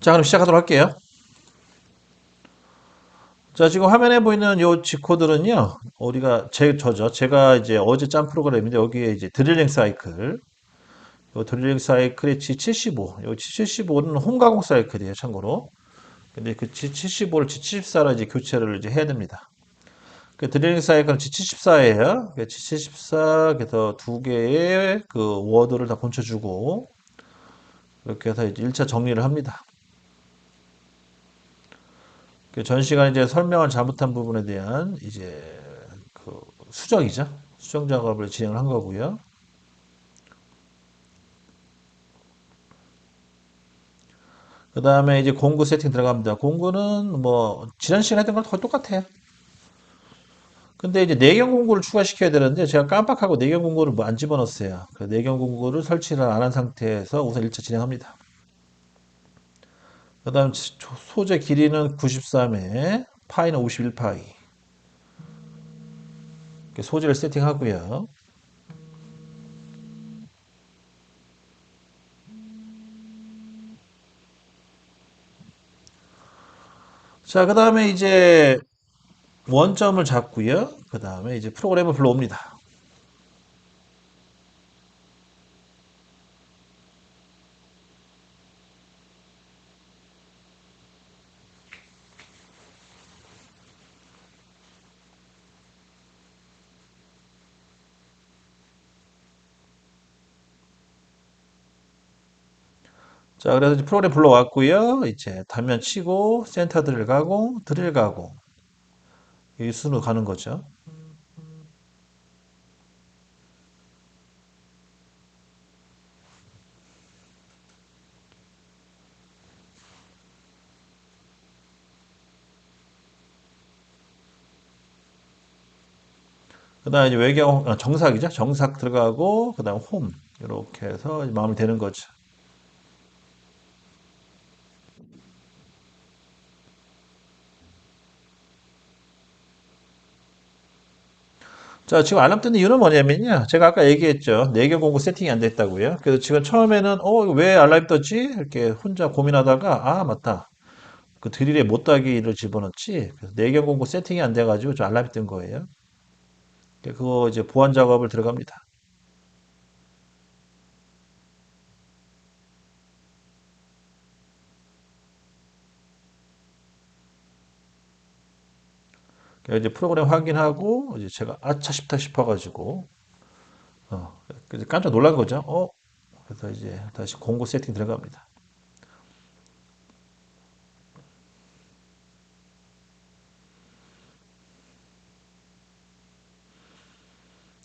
자, 그럼 시작하도록 할게요. 자, 지금 화면에 보이는 요 G코드는요, 제가 이제 어제 짠 프로그램인데, 여기에 이제 드릴링 사이클, 요 드릴링 사이클의 G75, 요 G75는 홈 가공 사이클이에요, 참고로. 근데 그 G75를 G74로 이제 교체를 이제 해야 됩니다. 그 드릴링 사이클은 G74예요. G74, 그래서 두 개의 그 워드를 다 본쳐주고, 이렇게 해서 이제 1차 정리를 합니다. 전 시간에 이제 설명을 잘못한 부분에 대한 이제 그 수정이죠. 수정 작업을 진행을 한 거고요. 그 다음에 이제 공구 세팅 들어갑니다. 공구는 뭐 지난 시간에 했던 거랑 거의 똑같아요. 근데 이제 내경 공구를 추가시켜야 되는데 제가 깜빡하고 내경 공구를 뭐 안 집어넣었어요. 그 내경 공구를 설치를 안 한 상태에서 우선 1차 진행합니다. 그 다음 소재 길이는 93에 파이는 51파이. 소재를 세팅하고요. 자, 그 다음에 이제 원점을 잡고요. 그 다음에 이제 프로그램을 불러옵니다. 자, 그래서 이제 프로그램 불러왔고요. 이제 단면 치고 센터 드릴 가고 드릴 가고 이 순으로 가는 거죠. 그다음에 이제 정삭이죠. 정삭 들어가고 그다음 홈 이렇게 해서 이제 마무리 되는 거죠. 자, 지금 알람 뜨는 이유는 뭐냐면요. 제가 아까 얘기했죠. 내경 공구 세팅이 안 됐다고요. 그래서 지금 처음에는 이거 왜 알람이 떴지? 이렇게 혼자 고민하다가 맞다. 그 드릴에 못따기를 집어넣지. 그래서 내경 공구 세팅이 안 돼가지고 좀 알람이 뜬 거예요. 그거 이제 보완 작업을 들어갑니다. 그래서 이제 프로그램 확인하고 이제 제가 아차 싶다 싶어가지고 그래서 깜짝 놀란 거죠. 그래서 이제 다시 공고 세팅 들어갑니다.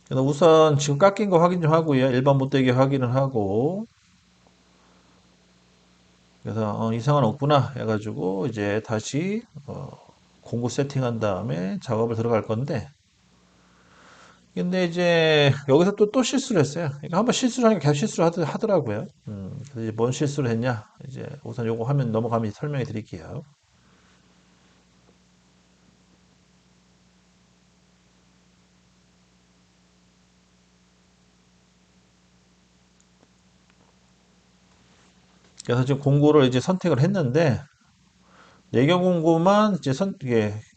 그래서 우선 지금 깎인 거 확인 좀 하고요. 일반 못되게 확인을 하고 그래서 이상은 없구나 해가지고 이제 다시 공고 세팅한 다음에 작업을 들어갈 건데 근데 이제 여기서 또 실수를 했어요. 그러니까 한번 실수를 하니까 계속 실수를 하더라고요. 그래서 이제 뭔 실수를 했냐? 이제 우선 요거 화면 넘어가면 설명해 드릴게요. 그래서 지금 공고를 이제 선택을 했는데 내겨 공고만 이제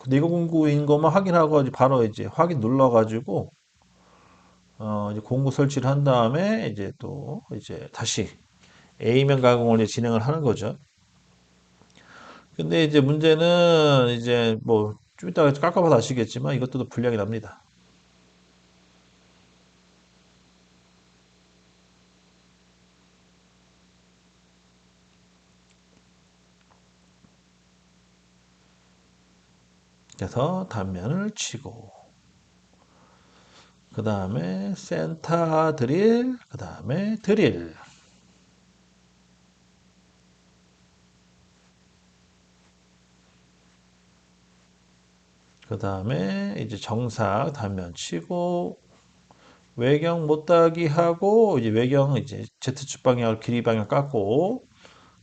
내겨 공고인 것만 확인하고 이제 바로 이제 확인 눌러가지고 이제 공고 설치를 한 다음에 이제 또 이제 다시 A면 가공을 이제 진행을 하는 거죠. 근데 이제 문제는 이제 뭐 좀 이따가 깎아봐서 아시겠지만 이것도 또 불량이 납니다. 그래서 단면을 치고 그 다음에 센터 드릴 그 다음에 드릴 그 다음에 이제 정사 단면 치고 외경 못따기 하고 이제 외경 이제 Z축 방향 길이 방향 깎고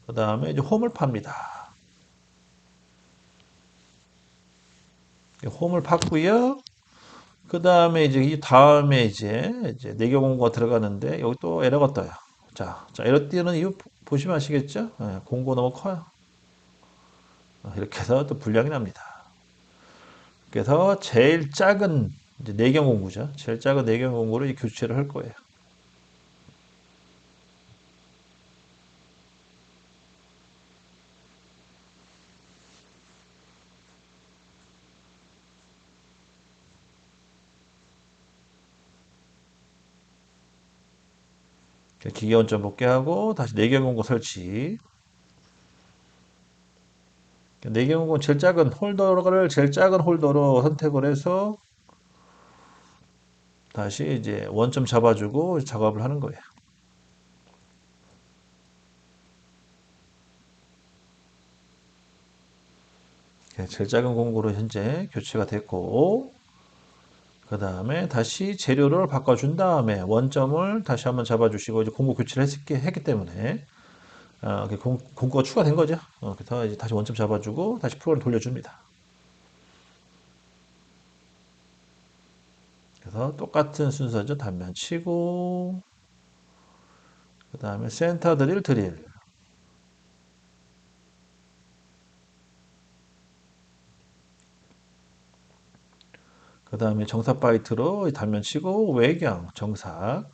그 다음에 이제 홈을 팝니다. 홈을 팠고요. 그 다음에 이제 이 다음에 이제 내겨 공고가 들어가는데 여기 또 에러가 떠요. 자 에러 띄는 이유 보시면 아시겠죠? 예, 공고 너무 커요. 이렇게 해서 또 불량이 납니다. 그래서 제일 작은 이제 내경 공구죠. 제일 작은 내경 공구를 교체를 할 거예요. 기계 원점 복귀하고 다시 내경 공구 설치. 내경 공구 제일 작은 홀더로 선택을 해서 다시 이제 원점 잡아주고 작업을 하는 거예요. 제일 작은 공구로 현재 교체가 됐고, 그 다음에 다시 재료를 바꿔준 다음에 원점을 다시 한번 잡아주시고, 이제 공구 교체를 했기 때문에, 공구가 추가된 거죠. 그래서 이제 다시 원점 잡아주고, 다시 프로그램 돌려줍니다. 그래서 똑같은 순서죠. 단면 치고, 그 다음에 센터 드릴. 그 다음에 정사 바이트로 단면 치고, 외경, 정사.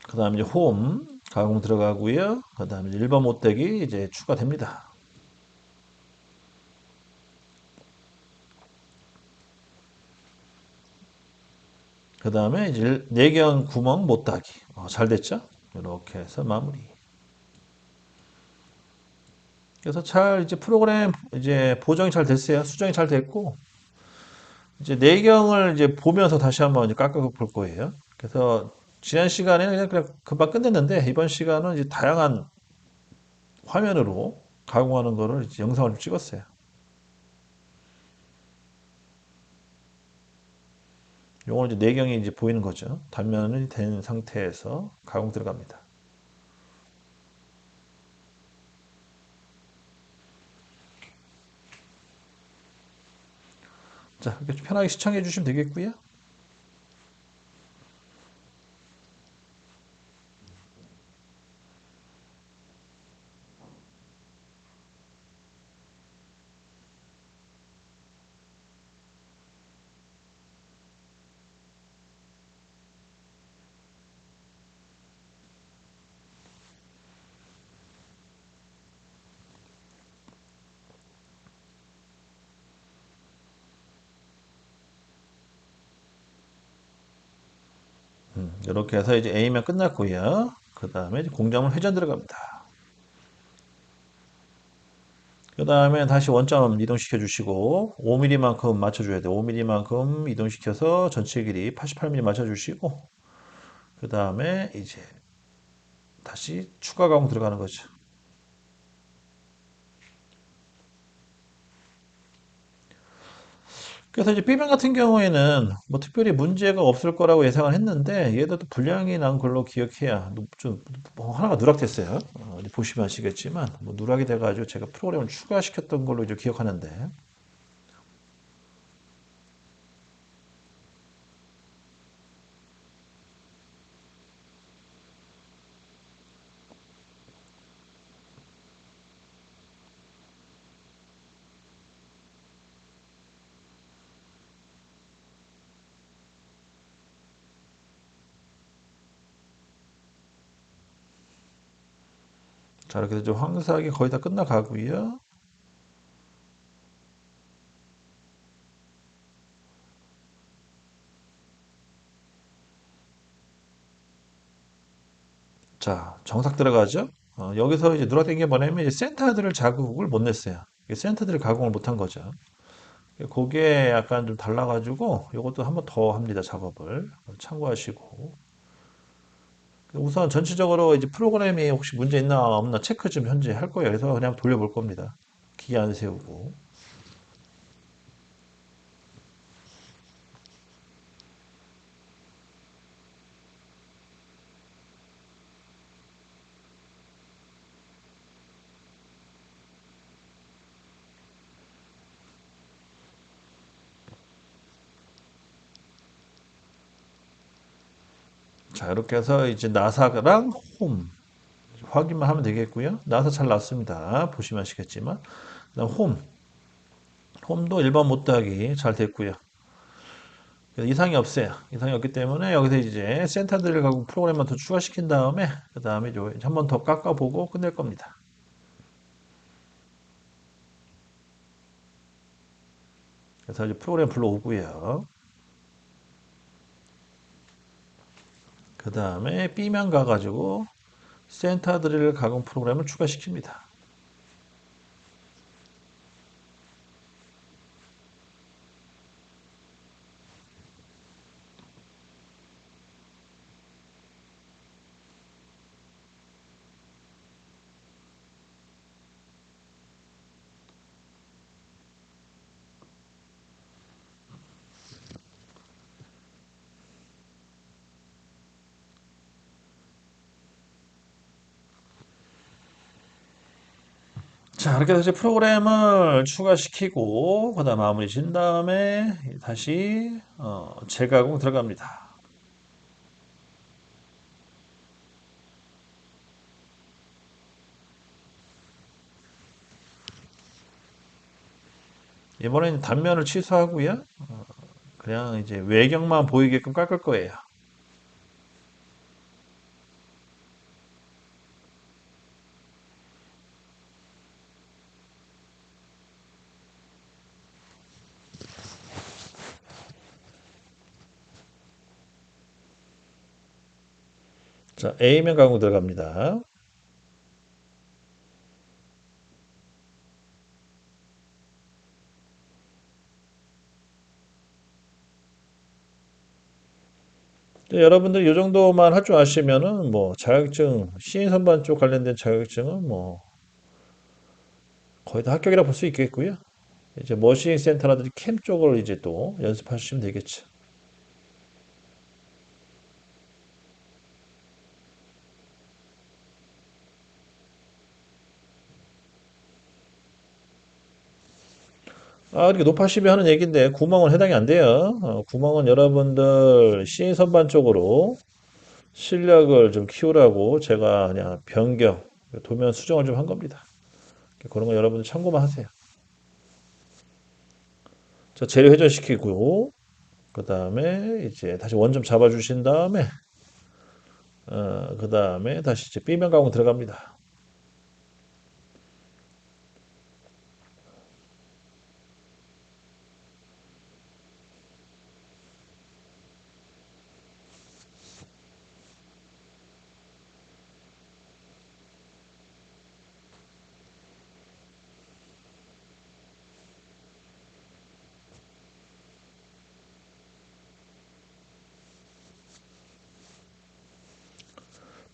그 다음에 이제 홈, 가공 들어가고요. 그 다음에 1번 못대기 이제 추가됩니다. 그 다음에 이제 내경 구멍 못 따기. 잘 됐죠? 이렇게 해서 마무리. 그래서 잘 이제 프로그램 이제 보정이 잘 됐어요. 수정이 잘 됐고 이제 내경을 이제 보면서 다시 한번 이제 깎아 볼 거예요. 그래서 지난 시간에는 그냥 금방 끝냈는데 이번 시간은 이제 다양한 화면으로 가공하는 거를 이제 영상을 좀 찍었어요. 요건 이제 내경이 이제 보이는 거죠. 단면이 된 상태에서 가공 들어갑니다. 자, 이렇게 편하게 시청해 주시면 되겠고요. 이렇게 해서 이제 A면 끝났고요. 그 다음에 이제 공정물 회전 들어갑니다. 그 다음에 다시 원점 이동시켜 주시고 5mm만큼 맞춰줘야 돼요. 5mm만큼 이동시켜서 전체 길이 88mm 맞춰주시고 그 다음에 이제 다시 추가 가공 들어가는 거죠. 그래서 이제 B면 같은 경우에는 뭐 특별히 문제가 없을 거라고 예상을 했는데 얘도 또 불량이 난 걸로 기억해야 좀뭐 하나가 누락됐어요. 이제 보시면 아시겠지만 뭐 누락이 돼가지고 제가 프로그램을 추가시켰던 걸로 이제 기억하는데 자 이렇게 해서 황사하게 거의 다 끝나가고요. 자, 정삭 들어가죠? 여기서 이제 누락된 게 뭐냐면 이제 센터들을 자국을 못 냈어요. 센터들을 가공을 못한 거죠. 그게 약간 좀 달라가지고 이것도 한번 더 합니다. 작업을 참고하시고 우선 전체적으로 이제 프로그램이 혹시 문제 있나 없나 체크 좀 현재 할 거예요. 그래서 그냥 돌려볼 겁니다. 기계 안 세우고. 자, 이렇게 해서 이제 나사랑 홈 확인만 하면 되겠고요. 나사 잘 났습니다. 보시면 아시겠지만. 그다음 홈도 일반 못하기 잘 됐고요. 이상이 없어요. 이상이 없기 때문에 여기서 이제 센터 드릴하고 프로그램만 더 추가시킨 다음에 그 다음에 한 번 더 깎아보고 끝낼 겁니다. 그래서 이제 프로그램 불러오고요. 그 다음에 B면 가가지고 센터 드릴 가공 프로그램을 추가시킵니다. 자, 이렇게 해서 이제 프로그램을 추가시키고, 그 다음 마무리 진 다음에 다시 재가공 들어갑니다. 이번에는 단면을 취소하고요. 그냥 이제 외경만 보이게끔 깎을 거예요. 자, A면 가공 들어갑니다. 여러분들 이 정도만 할 줄 아시면은 뭐 자격증, 시인 선반 쪽 관련된 자격증은 뭐 거의 다 합격이라 볼 수 있겠고요. 이제 머신링 센터라든지 캠 쪽을 이제 또 연습하시면 되겠죠. 이렇게 높아시면 하는 얘기인데 구멍은 해당이 안 돼요. 구멍은 여러분들 시인 선반 쪽으로 실력을 좀 키우라고 제가 그냥 변경, 도면 수정을 좀 한 겁니다. 그런 거 여러분들 참고만 하세요. 자, 재료 회전시키고 그 다음에 이제 다시 원점 잡아주신 다음에 그 다음에 다시 이제 B면 가공 들어갑니다.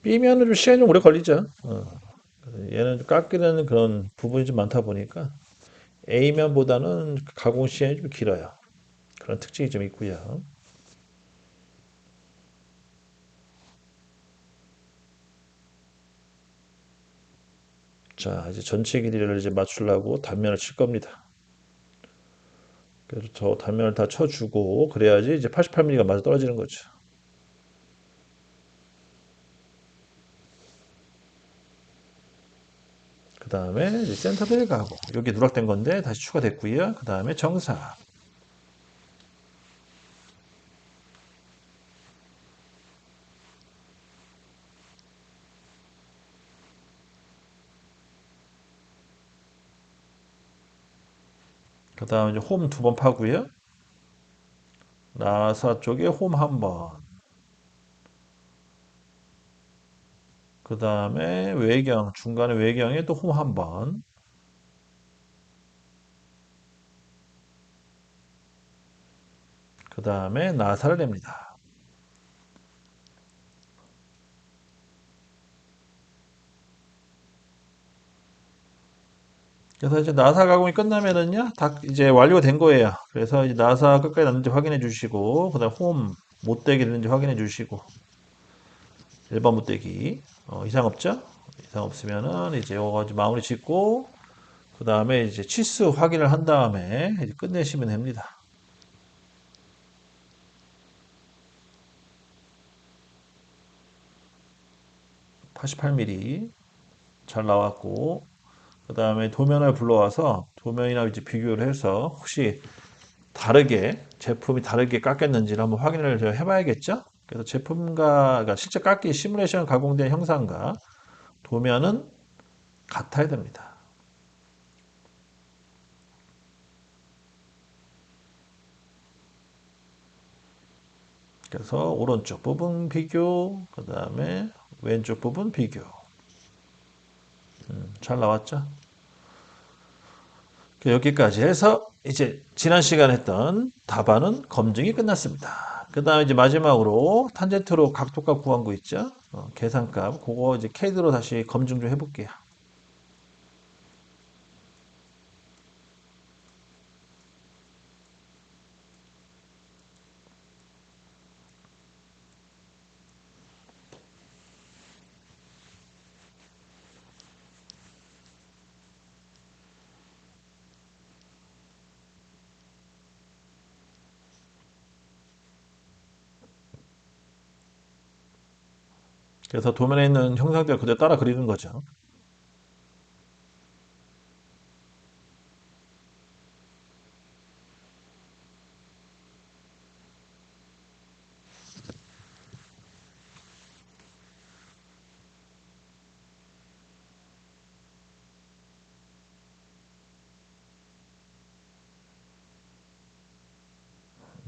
B면은 좀 시간이 좀 오래 걸리죠. 얘는 좀 깎이는 그런 부분이 좀 많다 보니까 A면보다는 가공 시간이 좀 길어요. 그런 특징이 좀 있고요. 자, 이제 전체 길이를 이제 맞추려고 단면을 칠 겁니다. 그래서 저 단면을 다 쳐주고 그래야지 이제 88mm가 맞아 떨어지는 거죠. 그 다음에 이제 센터벨 가고 여기 누락된 건데 다시 추가됐고요. 그 다음에 정사. 그 다음에 이제 홈 두 번 파고요. 나사 쪽에 홈 한 번. 그 다음에 외경, 중간에 외경에 또 홈 한 번. 그 다음에 나사를 냅니다. 그래서 이제 나사 가공이 끝나면은요, 다 이제 완료가 된 거예요. 그래서 이제 나사 끝까지 났는지 확인해 주시고, 그 다음 홈 못대기 됐는지 확인해 주시고, 일반 못대기. 이상 없죠? 이상 없으면은 이제 이거 마무리 짓고, 그 다음에 이제 치수 확인을 한 다음에 이제 끝내시면 됩니다. 88mm 잘 나왔고, 그 다음에 도면을 불러와서 도면이랑 이제 비교를 해서 혹시 다르게 제품이 다르게 깎였는지를 한번 확인을 제가 해봐야겠죠. 그래서 제품과 그러니까 실제 깎기 시뮬레이션 가공된 형상과 도면은 같아야 됩니다. 그래서 오른쪽 부분 비교, 그 다음에 왼쪽 부분 비교. 잘 나왔죠? 여기까지 해서 이제 지난 시간에 했던 답안은 검증이 끝났습니다. 그 다음에 이제 마지막으로 탄젠트로 각도값 구한 거 있죠? 계산값. 그거 이제 캐드로 다시 검증 좀 해볼게요. 그래서 도면에 있는 형상들 그대로 따라 그리는 거죠.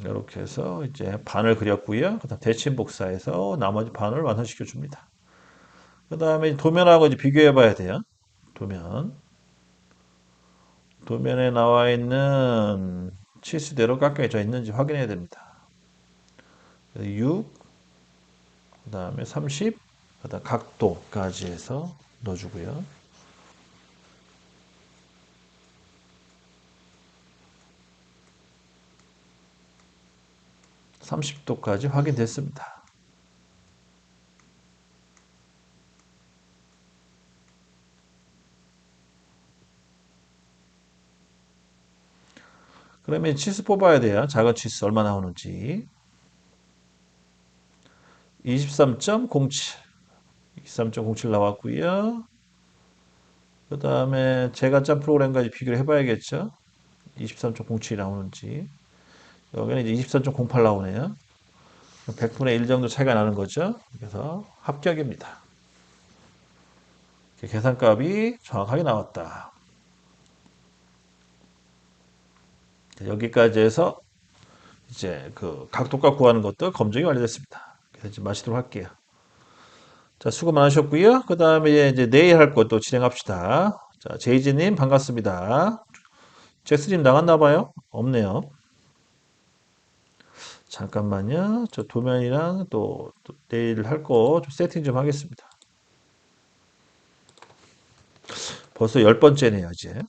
이렇게 해서 이제 반을 그렸고요. 그다음 대칭 복사해서 나머지 반을 완성시켜 줍니다. 그 다음에 도면하고 이제 비교해 봐야 돼요. 도면. 도면에 나와 있는 치수대로 깎여져 있는지 확인해야 됩니다. 6, 그 다음에 30, 그 다음 각도까지 해서 넣어주고요. 30도까지 확인됐습니다. 그러면 치수 뽑아야 돼요. 작은 치수 얼마 나오는지. 23.07. 23.07 나왔고요. 그 다음에 제가 짠 프로그램까지 비교를 해봐야겠죠. 23.07이 나오는지. 여기는 이제 23.08 나오네요. 100분의 1 정도 차이가 나는 거죠. 그래서 합격입니다. 계산값이 정확하게 나왔다. 여기까지 해서 이제 그 각도값 구하는 것도 검증이 완료됐습니다. 그래서 이제 마치도록 할게요. 자, 수고 많으셨고요. 그 다음에 이제 내일 할 것도 진행합시다. 자, 제이지님 반갑습니다. 잭스님 나갔나 봐요? 없네요. 잠깐만요. 저 도면이랑 또 내일 할 거 좀 세팅 좀 하겠습니다. 벌써 10번째네요, 이제.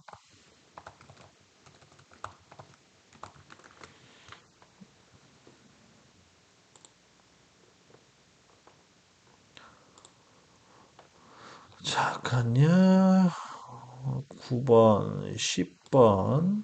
잠깐요. 9번, 10번.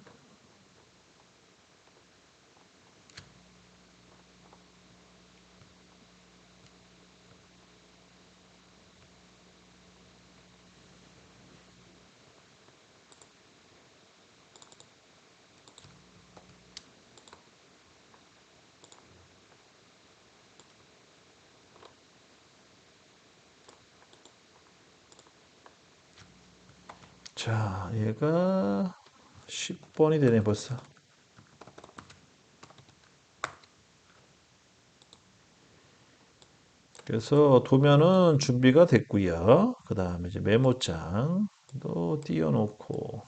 자, 얘가 10번이 되네, 벌써. 그래서 도면은 준비가 됐고요. 그 다음에 이제 메모장도 띄워놓고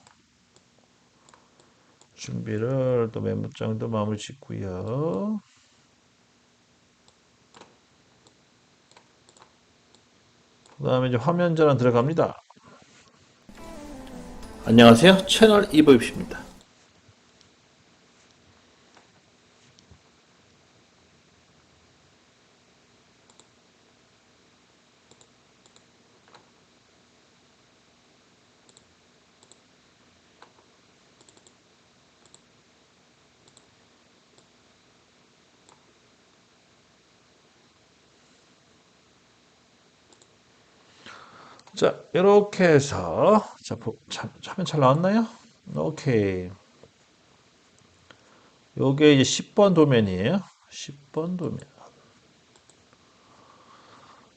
준비를 또 메모장도 마무리 짓고요. 그 다음에 이제 화면 전환 들어갑니다. 안녕하세요. 채널 이보입니다. 자, 이렇게 해서 자, 화면 잘 나왔나요? 오케이. 요게 이제 10번 도면이에요. 10번 도면.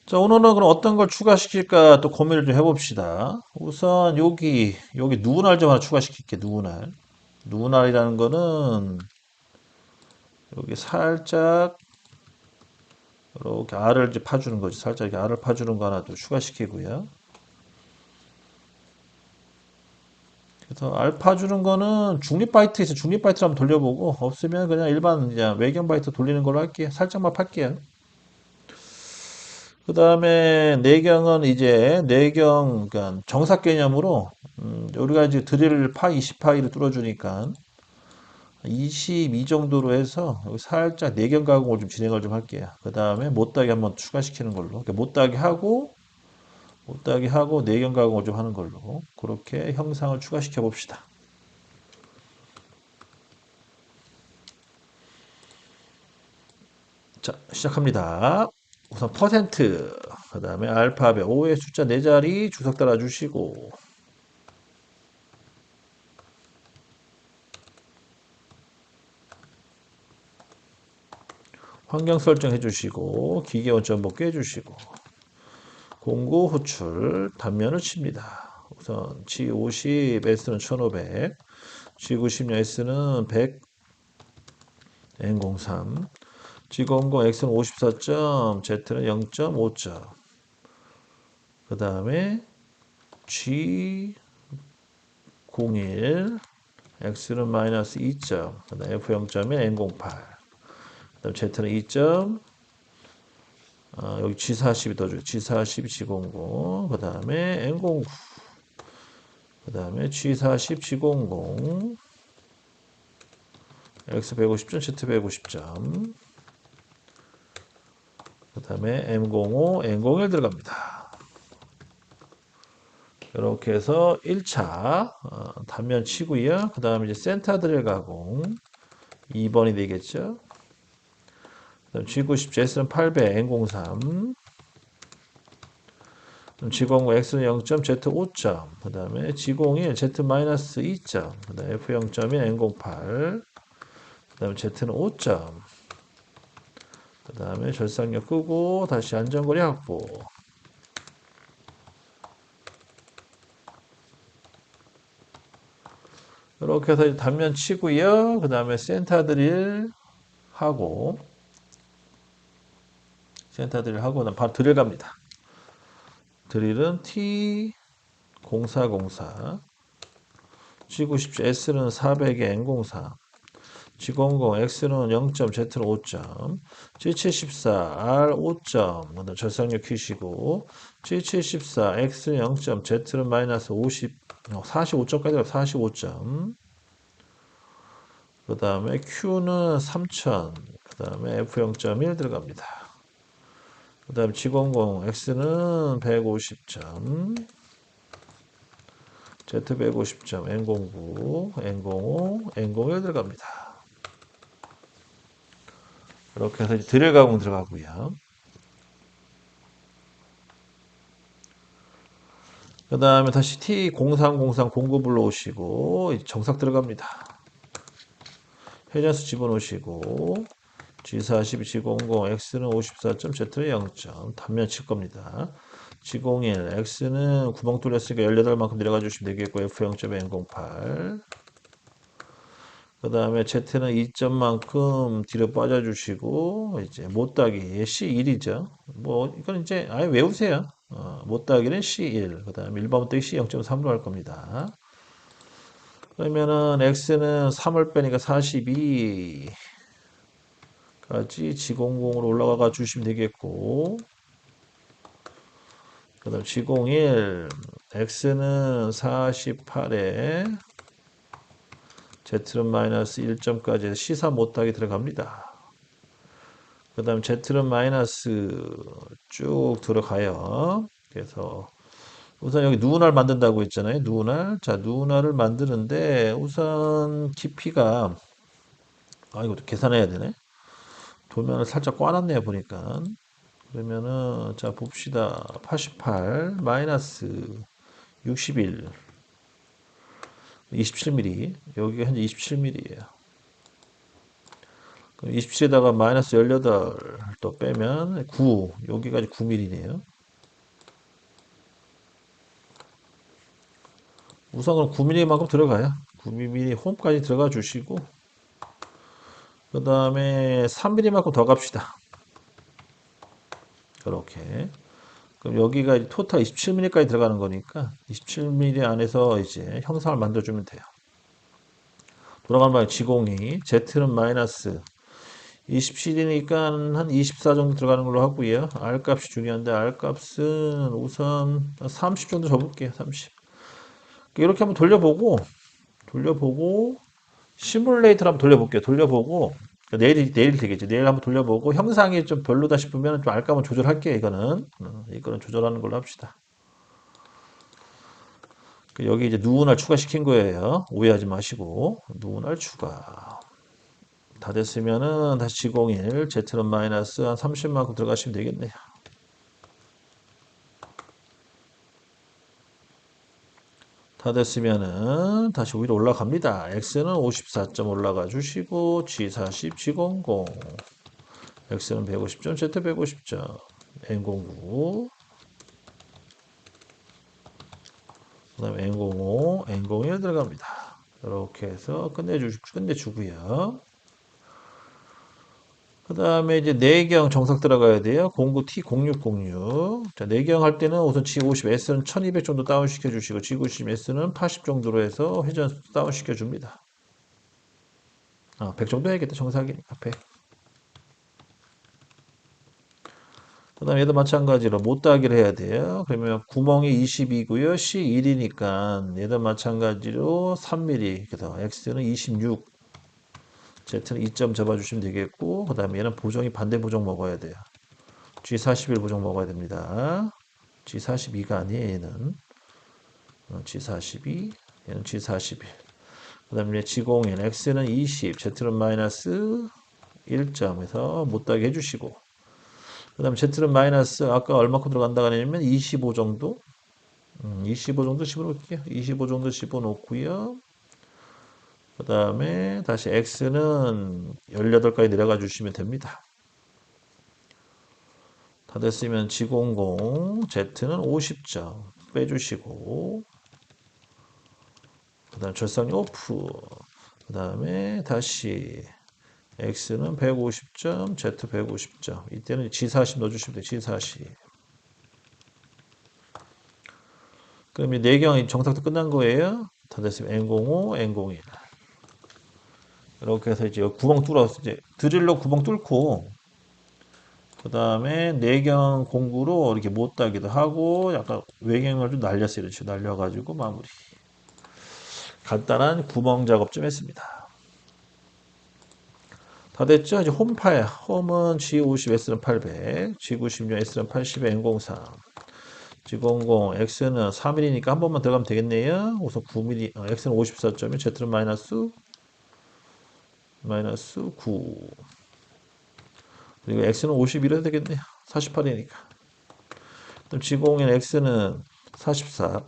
자, 오늘은 그럼 어떤 걸 추가시킬까 또 고민을 좀 해봅시다. 우선 여기 누구날 좀 하나 추가시킬게, 누구날. 누구날이라는 거는 여기 살짝 이렇게 알을 이제 파주는 거지. 살짝 이렇게 알을 파주는 거 하나 또 추가시키고요. 그래서 알 파주는 거는 중립 바이트 있어. 중립 바이트를 한번 돌려보고 없으면 그냥 일반 그냥 외경 바이트 돌리는 걸로 할게요. 살짝만 팔게요. 그 다음에 내경은 이제 내경 그러니까 정사 개념으로 우리가 이제 드릴 파 20파이를 뚫어주니까 22 정도로 해서 여기 살짝 내경 가공을 좀 진행을 좀 할게요. 그 다음에 못따기 한번 추가시키는 걸로. 그러니까 못따기 하고 내경 가공을 좀 하는 걸로. 그렇게 형상을 추가시켜 봅시다. 자, 시작합니다. 우선 퍼센트, 그 다음에 알파벳 5의 숫자 4자리 주석 달아주시고 환경 설정해 주시고 기계 원점 복귀 해주시고 공구 호출 단면을 칩니다. 우선 G50 S는 1500 G90 S는 100 N03 G00 X는 54점 Z는 0.5점 그 다음에 G01 X는 마이너스 2점 그 다음에 F0.1 N08 그다음 Z는 2점 여기 G40이 더줘요. G40, G00 그 다음에 N09 그 다음에 G40, G00 X150점, Z150점 그 다음에 M05, N01 들어갑니다. 이렇게 해서 1차 단면 치고요. 그 다음에 이제 센터 드릴 가공 2번이 되겠죠. 그다음 G90, Z는 800, N03 G09 X는 0점, Z 5점, 그 다음에 G01 Z 마이너스 2점, 그 다음에 F 0.1 N08, 그 다음에 Z는 5점, 그 다음에 절삭력 끄고 다시 안전거리 확보. 이렇게 해서 단면 치고요. 그 다음에 센터 드릴 하고, 센터 드릴 하고, 바로 드릴 갑니다. 드릴은 T0404, G97 S는 400에 N04, G00 X는 0점, Z는 5점, G74 R 5점, 그다음 절삭력 퀴시고, G74 X는 0점, Z는 마이너스 50, 45점까지 가요. 45점. 그 다음에 Q는 3000, 그 다음에 F 0.1 들어갑니다. 그 다음에 G00 X는 150점, Z 150점, N09, N05, N01 들어갑니다. 이렇게 해서 드릴 가공 들어가고요. 그 다음에 다시 T0303 공구 불러오시고 정삭 들어갑니다. 회전수 집어넣으시고 G40, G00, X는 54점, Z는 0점 단면 칠 겁니다. G01, X는 구멍 뚫렸으니까 18만큼 내려가 주시면 되겠고 F0.점 N08 그 다음에 Z는 2점만큼 뒤로 빠져주시고 이제 못따기 C1이죠. 뭐 이건 이제 아예 외우세요. 못따기는 C1 그 다음에 일반 못따기 C0.3로 할 겁니다. 그러면은 X는 3을 빼니까 42까지 G00으로 올라가 주시면 되겠고 그 다음 G01 X는 48에 Z는 마이너스 1점까지 C3 못하게 들어갑니다. 그 다음 Z는 마이너스 쭉 들어가요. 그래서 우선 여기 누날 만든다고 했잖아요. 누날. 자, 누날을 만드는데 우선 깊이가 이것도 계산해야 되네. 도면을 살짝 꽈놨네요, 보니까. 그러면은, 자, 봅시다. 88 마이너스 61, 27mm. 여기가 현재 27mm예요. 그럼 27에다가 마이너스 18 또 빼면 9, 여기까지 9mm네요. 우선 9mm만큼 들어가요. 9mm 홈까지 들어가 주시고, 그 다음에 3mm만큼 더 갑시다. 그렇게. 그럼 여기가 이제 토탈 27mm까지 들어가는 거니까 27mm 안에서 이제 형상을 만들어주면 돼요. 돌아가는 방향 지공이 Z는 마이너스 27이니까 한 24 정도 들어가는 걸로 하고요. R 값이 중요한데 R 값은 우선 30 정도 줘볼게요. 30. 이렇게 한번 돌려보고 시뮬레이터를 한번 돌려볼게요. 돌려보고 내일 되겠죠. 내일 한번 돌려보고 형상이 좀 별로다 싶으면 좀 알값을 조절할게요. 이거는 조절하는 걸로 합시다. 여기 이제 누운을 추가시킨 거예요. 오해하지 마시고 누운을 추가. 다 됐으면은 다시 G01 Z는 마이너스 한 30만큼 들어가시면 되겠네요. 다 됐으면은 다시 위로 올라갑니다. X는 54점 올라가 주시고 G40 G00 X는 150점 Z 150점 N09 그 다음에 N05 N01 들어갑니다. 이렇게 해서 끝내주고요. 그 다음에 이제 내경 정석 들어가야 돼요. 09 T0606. 자, 내경 할 때는 우선 G50S는 1200 정도 다운 시켜주시고, G90S는 80 정도로 해서 회전 다운 시켜줍니다. 100 정도 해야겠다. 정석이니까 100. 그 다음에 얘도 마찬가지로 못따기를 해야 돼요. 그러면 구멍이 20이고요. C 1이니까 얘도 마찬가지로 3mm. 그래서 X는 26. Z는 2점 잡아주시면 되겠고, 그 다음에 얘는 보정이 반대 보정 먹어야 돼요. G41 보정 먹어야 됩니다. G42가 아니에요, 얘는. G42, 얘는 G41. 그 다음에 G01, X는 20, Z는 마이너스 1점에서 못하게 해주시고. 그 다음에 Z는 마이너스, 아까 얼마큼 들어간다고 하냐면 25 정도? 25 정도 집어넣을게요. 25 정도 집어넣고요. 그 다음에 다시 X는 18까지 내려가 주시면 됩니다. 다 됐으면 G00, Z는 50점 빼주시고, 그 다음 절상이 오프, 그 다음에 다시 X는 150점, Z 150점. 이때는 G40 넣어주시면 돼요. G40. 그럼 이 내경 정삭도 끝난 거예요. 다 됐으면 N05, N01. 이렇게 해서 이제 구멍 뚫어서 이제 드릴로 구멍 뚫고, 그 다음에 내경 공구로 이렇게 못 따기도 하고, 약간 외경을 좀 날렸어요. 이렇게 날려가지고 마무리. 간단한 구멍 작업 좀 했습니다. 다 됐죠? 이제 홈 파일. 홈은 G50, S는 800, G96, S는 80, N03. G00, X는 3mm니까 한 번만 들어가면 되겠네요. 우선 9mm, X는 54점이, Z는 마이너스 9. 그리고 X는 51해도 되겠네요. 48이니까. 그럼 G01, X는 44.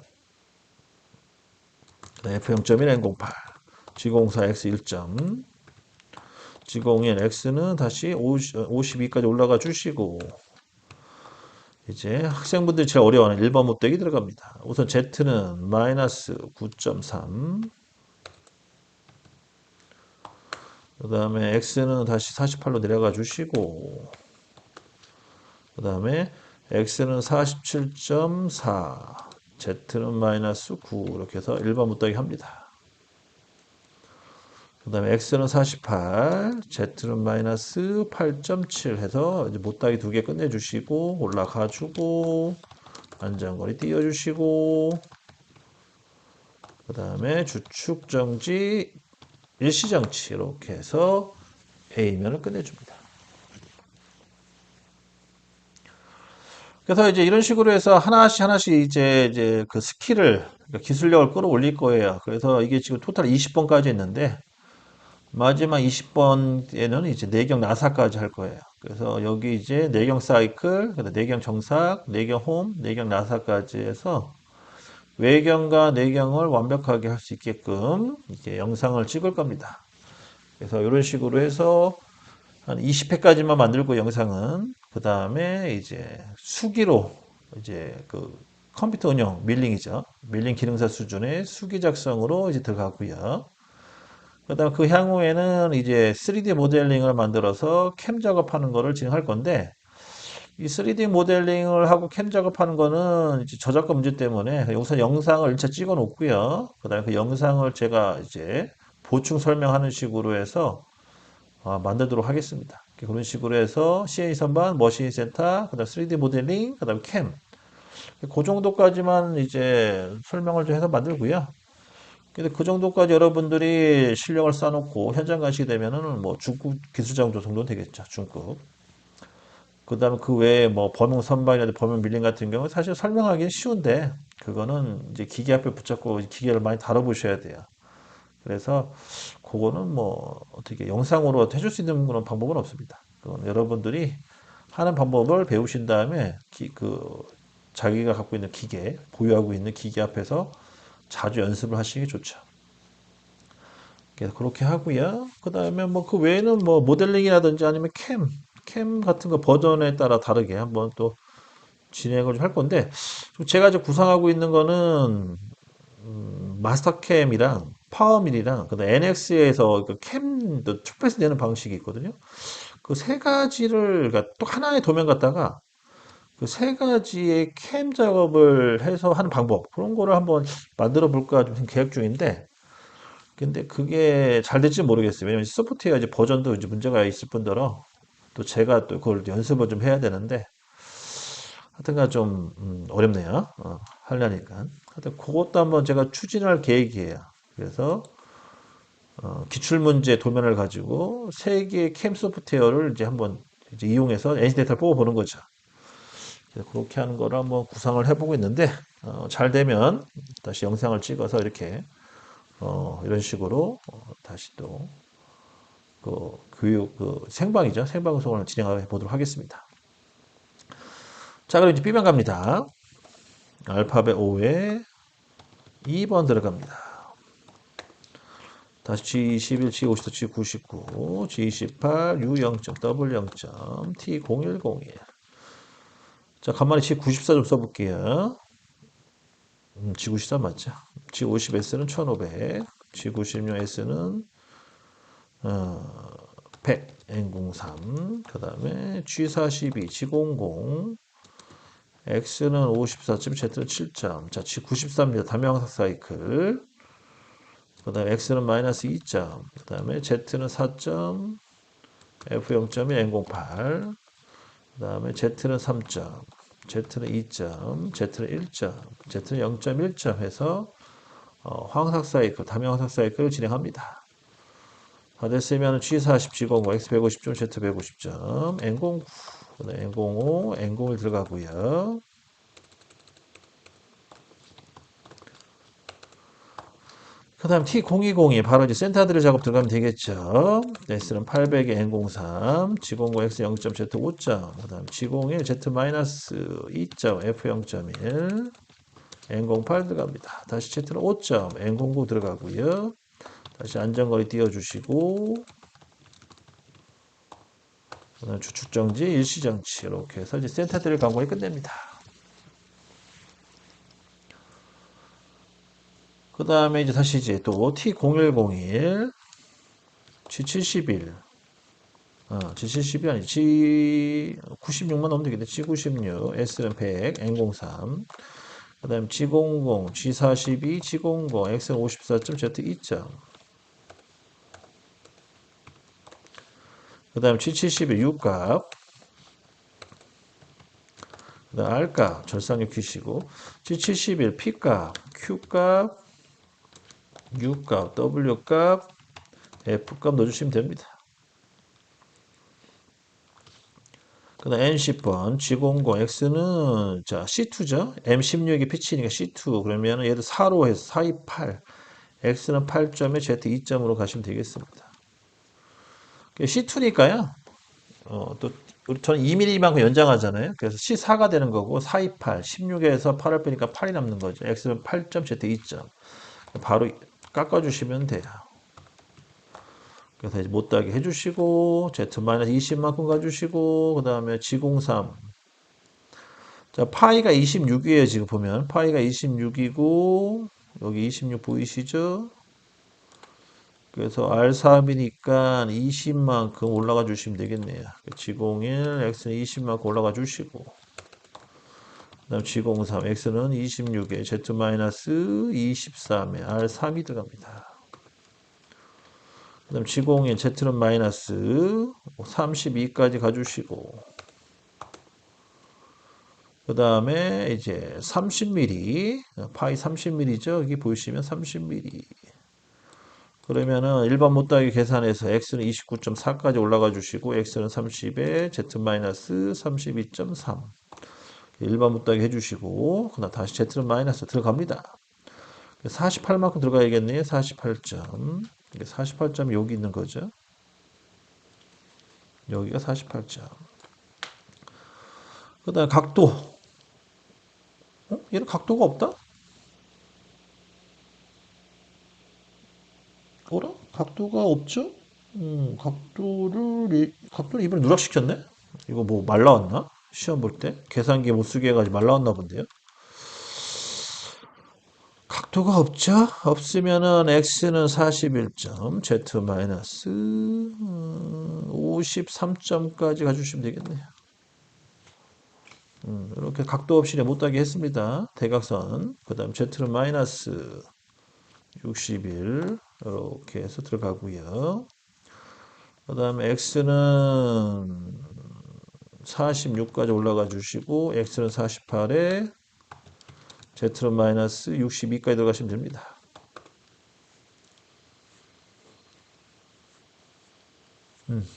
F0.1, N08. G04, X 1점. G01, X는 다시 52까지 올라가 주시고, 이제 학생분들이 제일 어려워하는 1번 못되기 들어갑니다. 우선 Z는 마이너스 9.3. 그 다음에 X는 다시 48로 내려가 주시고, 그 다음에 X는 47.4, Z는 마이너스 9, 이렇게 해서 1번 못되기 합니다. 그 다음에 X는 48, Z는 마이너스 8.7 해서 이제 못따기 두 개 끝내주시고, 올라가주고, 안전거리 띄워주시고, 그 다음에 주축정지, 일시정치, 이렇게 해서 A면을 끝내줍니다. 그래서 이제 이런 식으로 해서 하나씩 이제 그 스킬을, 그러니까 기술력을 끌어올릴 거예요. 그래서 이게 지금 토탈 20번까지 했는데, 마지막 20번에는 이제 내경 나사까지 할 거예요. 그래서 여기 이제 내경 사이클, 그다음 내경 정삭, 내경 홈, 내경 나사까지 해서 외경과 내경을 완벽하게 할 수 있게끔 이제 영상을 찍을 겁니다. 그래서 이런 식으로 해서 한 20회까지만 만들고 영상은 그 다음에 이제 수기로 이제 그 컴퓨터 운영 밀링이죠. 밀링 기능사 수준의 수기 작성으로 이제 들어가고요. 그다음 그 향후에는 이제 3D 모델링을 만들어서 캠 작업하는 거를 진행할 건데 이 3D 모델링을 하고 캠 작업하는 거는 이제 저작권 문제 때문에 우선 영상을 1차 찍어 놓고요. 그다음에 그 영상을 제가 이제 보충 설명하는 식으로 해서 만들도록 하겠습니다. 그런 식으로 해서 CNC 선반, 머신 센터, 그다음 3D 모델링, 그다음 캠. 그 정도까지만 이제 설명을 좀 해서 만들고요. 근데 그 정도까지 여러분들이 실력을 쌓아놓고 현장 가시게 되면은 뭐 중급 기술자정도 정도는 되겠죠. 중급. 그다음에 그 외에 뭐 범용 선반이나 범용 밀림 같은 경우는 사실 설명하기는 쉬운데 그거는 이제 기계 앞에 붙잡고 기계를 많이 다뤄보셔야 돼요. 그래서 그거는 뭐 어떻게 영상으로 해줄 수 있는 그런 방법은 없습니다. 그건 여러분들이 하는 방법을 배우신 다음에 자기가 갖고 있는 기계, 보유하고 있는 기계 앞에서 자주 연습을 하시는 게 좋죠. 그래서 그렇게 하고요. 그 다음에 뭐 그 외에는 뭐 모델링이라든지 아니면 캠 같은 거 버전에 따라 다르게 한번 또 진행을 좀 할 건데, 제가 이제 구상하고 있는 거는 마스터캠이랑 파워밀이랑 그다음 NX에서 그 캠도 축배서 내는 방식이 있거든요. 그 세 가지를 그러니까 또 하나의 도면 갖다가 그 세 가지의 캠 작업을 해서 하는 방법 그런 거를 한번 만들어 볼까 좀 계획 중인데 근데 그게 잘 될지 모르겠어요. 왜냐면 소프트웨어 이제 버전도 이제 문제가 있을 뿐더러 또 제가 또 그걸 연습을 좀 해야 되는데 하여튼간 좀 어렵네요. 하려니까. 하여튼 그것도 한번 제가 추진할 계획이에요. 그래서 기출문제 도면을 가지고 세 개의 캠 소프트웨어를 이제 한번 이제 이용해서 NC 데이터를 뽑아보는 거죠. 그래서 그렇게 하는 거를 한번 구상을 해보고 있는데 잘 되면 다시 영상을 찍어서 이렇게 이런 식으로 다시 또 그 교육 그 생방이죠. 생방송을 진행해 보도록 하겠습니다. 자, 그럼 이제 B번 갑니다. 알파벳 O에 2번 들어갑니다. 다시 G21, G54, G99, G28, U0점, W0점, T0101. 자, 간만에 G94 좀 써볼게요. G94 맞죠? G50S는 1500, G96S는 100, N03, 그 다음에 G42, G00, X는 54점, Z는 7점. 자, G93입니다. 다명항상 사이클. 그 다음에 X는 마이너스 2점. 그 다음에 Z는 4점. F0.1 N08. 그 다음에 Z는 3점. Z는 2점. Z는 1점. Z는 0.1점 해서 화학상 사이클, 다명항상 사이클을 진행합니다. 다 됐으면 G40, G00, X150점, Z150점, N09, N05, N01 들어가고요. 그 다음 T0202 바로 이제 센터드릴 작업 들어가면 되겠죠. S는 800에 N03, G09 X 0., Z 5점, 그 다음 G01 Z-2점, F 0.1, N08 들어갑니다. 다시 Z는 5점, N09 들어가고요. 다시 안전거리 띄워주시고, 그 다음 주축정지, 일시정지 이렇게 해서 이제 센터드릴 광고를 끝냅니다. 그 다음에 이제 다시 이제 또 T0101, G71, G70이 아니 G96만 넣으면 되겠네. G96, S는 100, N03, 그 다음 G00, G42, G00, X는 54점, Z 2점. 그 다음 G70의 U값, 그 다음 R값, 절상력 Q시고, G71 P값, Q값, U값, W값, F값 넣어주시면 됩니다. 그 다음 N10번, G00, X는, 자, C2죠? M16이 피치니까 C2. 그러면 얘도 4로 해서 4, 2, 8. X는 8점에 Z 2점으로 가시면 되겠습니다. C2니까요. 또 저는 2mm만큼 연장하잖아요. 그래서 C4가 되는 거고 428, 16에서 8을 빼니까 8이 남는 거죠. X는 8점, Z 2점. 바로 깎아주시면 돼요. 그래서 이제 못하게 해주시고 Z-20만큼 가주시고 그 다음에 G03. 자, 파이가 26이에요. 지금 보면 파이가 26이고 여기 26 보이시죠? 그래서 R3이니까 20만큼 올라가 주시면 되겠네요. G01, X는 20만큼 올라가 주시고 그 다음 G03, X는 26에 Z-23에 R3이 들어갑니다. 그 다음 G01, Z는 마이너스 32까지 가주시고 그 다음에 이제 30mm, 파이 30mm죠. 여기 보시면 30mm. 그러면은 일반 못다하기 계산해서 x는 29.4까지 올라가 주시고 x는 30에 z-32.3 일반 못다하기 해주시고 그다음 다시 z는 마이너스 들어갑니다. 48만큼 들어가야겠네요. 48점. 48점이 여기 있는 거죠. 여기가 48점. 그 다음 각도. 얘는 각도가 없다? 어라? 각도가 없죠? 각도를 이번에 누락시켰네? 이거 뭐 말 나왔나? 시험 볼 때? 계산기 못 쓰게 해가지고 말 나왔나 본데요? 각도가 없죠? 없으면은 x는 41점, z 마이너스 53점까지 가주시면 되겠네요. 이렇게 각도 없이 못하게 했습니다. 대각선. 그 다음 z는 마이너스 61 이렇게 해서 들어가고요. 그 다음에 x는 46까지 올라가 주시고 x는 48에 z는 마이너스 62까지 들어가시면 됩니다.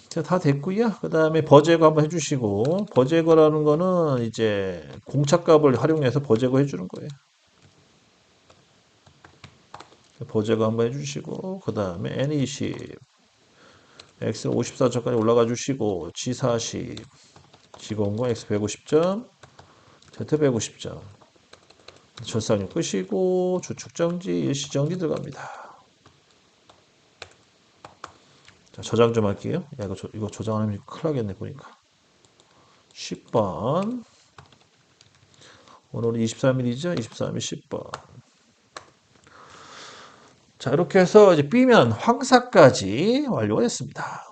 자, 다 됐고요. 그 다음에 버제거 한번 해주시고 버제거라는 거는 이제 공차값을 활용해서 버제거 해주는 거예요. 버제거 한번 해주시고 그 다음에 N20 X는 54점까지 올라가 주시고 G40 G00 X 150점 Z 150점 전상률 끄시고 주축정지 일시정지 들어갑니다. 자, 저장 좀 할게요. 야, 이거 저장 안 하면 큰일 나겠네, 보니까. 10번. 오늘은 23일이죠? 23일 10번. 자, 이렇게 해서 이제 B면 황사까지 완료가 됐습니다.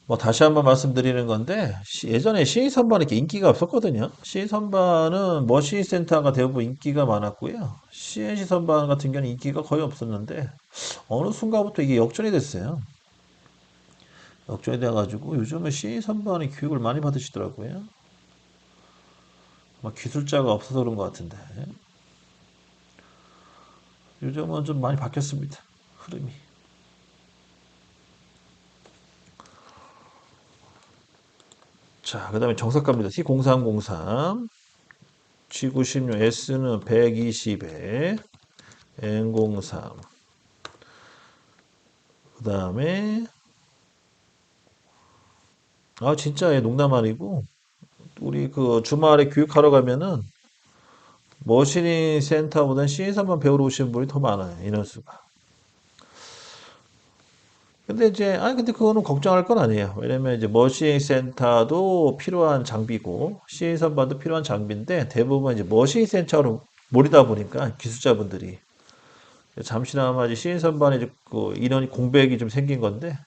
뭐 다시 한번 말씀드리는 건데 예전에 시인 선반이 이렇게 인기가 없었거든요. 시인 선반은 머신 센터가 대부분 인기가 많았고요. CNC 선반 같은 경우는 인기가 거의 없었는데 어느 순간부터 이게 역전이 됐어요. 역전이 돼가지고 요즘은 시인 선반이 교육을 많이 받으시더라고요. 막 기술자가 없어서 그런 것 같은데 요즘은 좀 많이 바뀌었습니다. 흐름이. 자, 그 다음에 정석갑니다. T0303 G96 S는 120에 N03 그 다음에 진짜 농담 아니고 우리 그 주말에 교육하러 가면은 머신인 센터보다는 CN사만 배우러 오시는 분이 더 많아요. 인원수가. 근데 이제 근데 그거는 걱정할 건 아니에요. 왜냐면 이제 머신 센터도 필요한 장비고 CN 선반도 필요한 장비인데 대부분 이제 머신 센터로 몰이다 보니까 기술자분들이 잠시나마 이제 CN 선반에 이제 그 인원이 공백이 좀 생긴 건데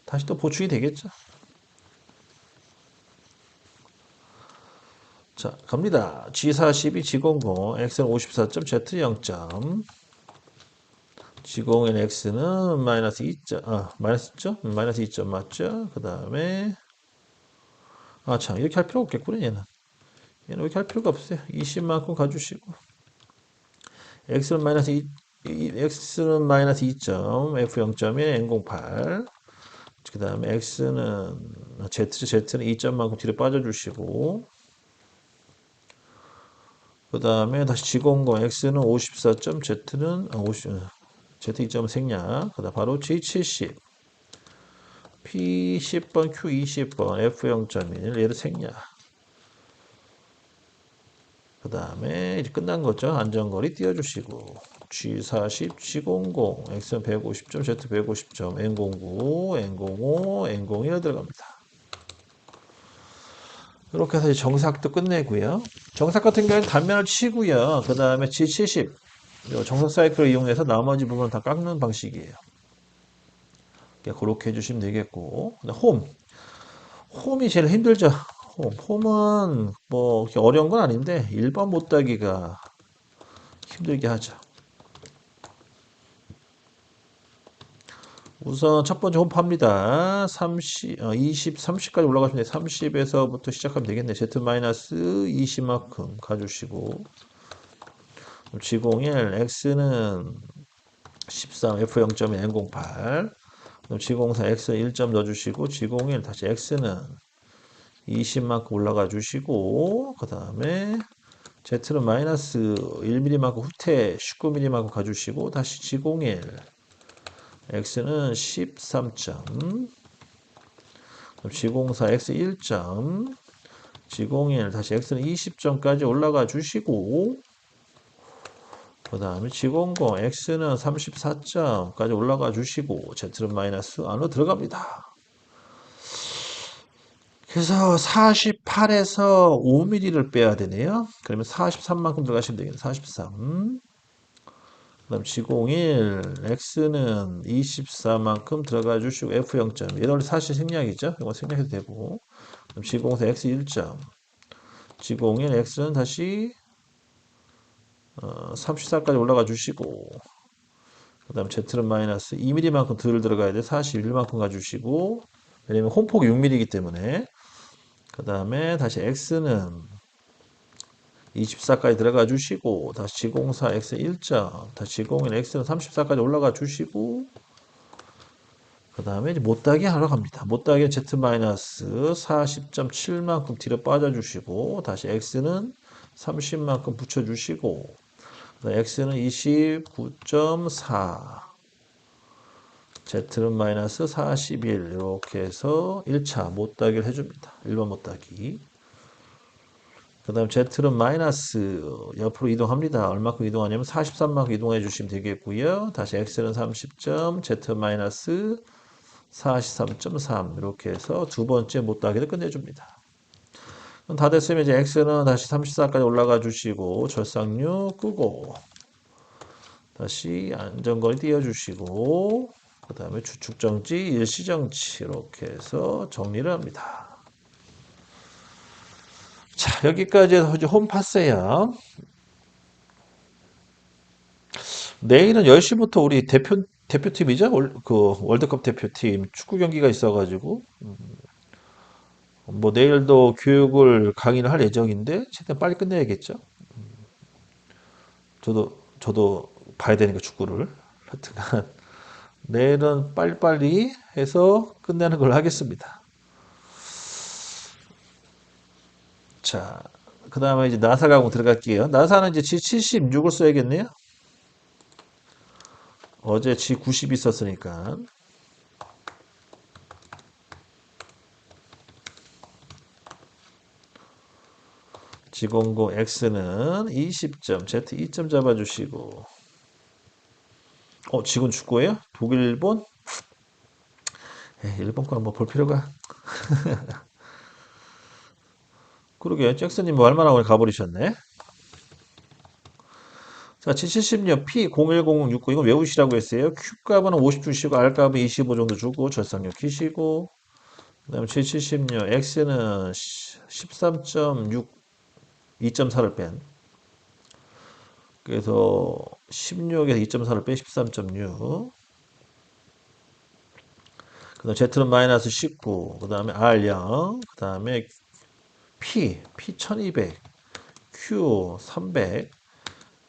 다시 또 보충이 되겠죠. 자, 갑니다. G42, G00, X는 54점, Z 0점. G01 X는 마이너스 2점, 마이너스 2점? 마이너스 2점 맞죠? 그 다음에, 참, 이렇게 할 필요 없겠구나, 얘는. 얘는 이렇게 할 필요가 없어요. 20만큼 가주시고. X는 마이너스 2, X는 마이너스 2점, F 0점에 N08. 그 다음에 X는, Z는 2점만큼 뒤로 빠져주시고. 그 다음에 다시 G00, X는 54점, Z는, 50, Z2점 생략. 그 다음 바로 G70, P10번, Q20번, F0.1 얘를 생략. 그 다음에 이제 끝난 거죠. 안전거리 띄워주시고 G40, G00, X는 150점, Z 150점, N09, N05, N01 들어갑니다. 이렇게 해서 이제 정삭도 끝내고요. 정삭 같은 경우는 단면을 치고요. 그 다음에 G70 정삭 사이클을 이용해서 나머지 부분을 다 깎는 방식이에요. 그렇게 해주시면 되겠고, 홈이 제일 힘들죠. 홈은 뭐 어려운 건 아닌데 일반 못따기가 힘들게 하죠. 우선 첫 번째 홈파입니다. 20, 30까지 올라가시면 돼. 30에서부터 시작하면 되겠네. Z-20만큼 가주시고 G01, X는 13, F0.1, N08 G04, X 1점 넣어주시고 G01 다시 X는 20만큼 올라가 주시고 그 다음에 Z는 마이너스 1mm만큼 후퇴 19mm만큼 가주시고 다시 G01 X는 13점 G04 X 1점 G01 다시 X는 20점까지 올라가 주시고 그 다음에 G00 X는 34점까지 올라가 주시고 Z는 마이너스 안으로 들어갑니다. 그래서 48에서 5mm를 빼야 되네요. 그러면 43만큼 들어가시면 되겠네요. 43. 그 다음 G01, X는 24만큼 들어가 주시고 F0점. 얘는 원래 사실 생략이죠. 이거 생략해도 되고. 그럼 G04, X 1점. G01, X는 다시 34까지 올라가 주시고 그 다음 Z는 마이너스 2mm만큼 덜 들어가야 돼. 41만큼 가주시고 왜냐면 홈폭이 6mm이기 때문에 그 다음에 다시 X는 24까지 들어가 주시고 다시 G04 X 1점 다시 G01 X는 34까지 올라가 주시고 그 다음에 이제 못따기 하러 갑니다. 못따기 Z-40.7만큼 뒤로 빠져주시고 다시 X는 30만큼 붙여주시고 X는 29.4 Z는 마이너스 41 이렇게 해서 1차 못따기를 해줍니다. 1번 못따기 그 다음 Z는 마이너스 옆으로 이동합니다. 얼마큼 이동하냐면 43만큼 이동해 주시면 되겠고요. 다시 X는 30점, Z 마이너스 43.3 이렇게 해서 두 번째 못따기를 끝내줍니다. 그럼 다 됐으면 이제 X는 다시 34까지 올라가 주시고 절삭류 끄고 다시 안전거리 띄워주시고 그 다음에 주축정지, 일시정지 이렇게 해서 정리를 합니다. 자, 여기까지 해서 이제 홈 팠어요. 내일은 10시부터 우리 대표팀이죠? 그 월드컵 대표팀 축구 경기가 있어가지고, 뭐 내일도 교육을 강의를 할 예정인데, 최대한 빨리 끝내야겠죠? 저도 봐야 되니까 축구를. 하여튼간, 내일은 빨리빨리 해서 끝내는 걸로 하겠습니다. 자, 그 다음에 이제 나사 과목 들어갈게요. 나사는 이제 G76을 써야겠네요. 어제 G90 있었으니까. G00 X는 20점, Z 2점 잡아주시고. 지금 축구예요? 독일, 일본? 일본 거 한번 볼 필요가. 그러게, 잭슨님 뭐 할만하고 가버리셨네. 자, G76 P010069 이거 외우시라고 했어요. Q 값은 50 주시고 R 값은 25 정도 주고 절삭력 키시고 그 다음에 G76 X는 13.6 2.4를 뺀 그래서 16에서 2.4를 빼 13.6 그 다음에 Z는 마이너스 19 그 다음에 R0 그 다음에 P 1200 Q 300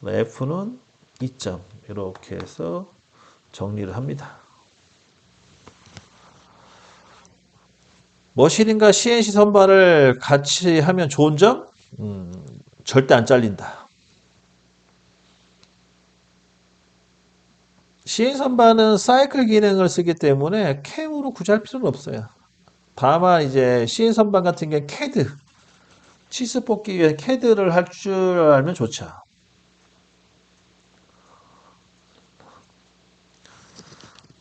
F는 2점 이렇게 해서 정리를 합니다. 머신인과 CNC 선발을 같이 하면 좋은 점? 절대 안 잘린다. 시인 선반은 사이클 기능을 쓰기 때문에 캠으로 굳이 할 필요는 없어요. 다만 이제 시인 선반 같은 경우에 캐드, 치수 뽑기 위해 캐드를 할 줄 알면 좋죠.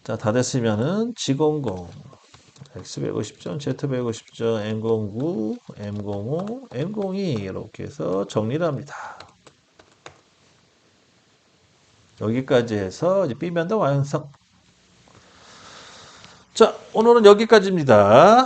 자, 다 됐으면은 G00, X150점, Z150점, M09, M05, M02 이렇게 해서 정리를 합니다. 여기까지 해서 이제 B면도 완성. 자, 오늘은 여기까지입니다.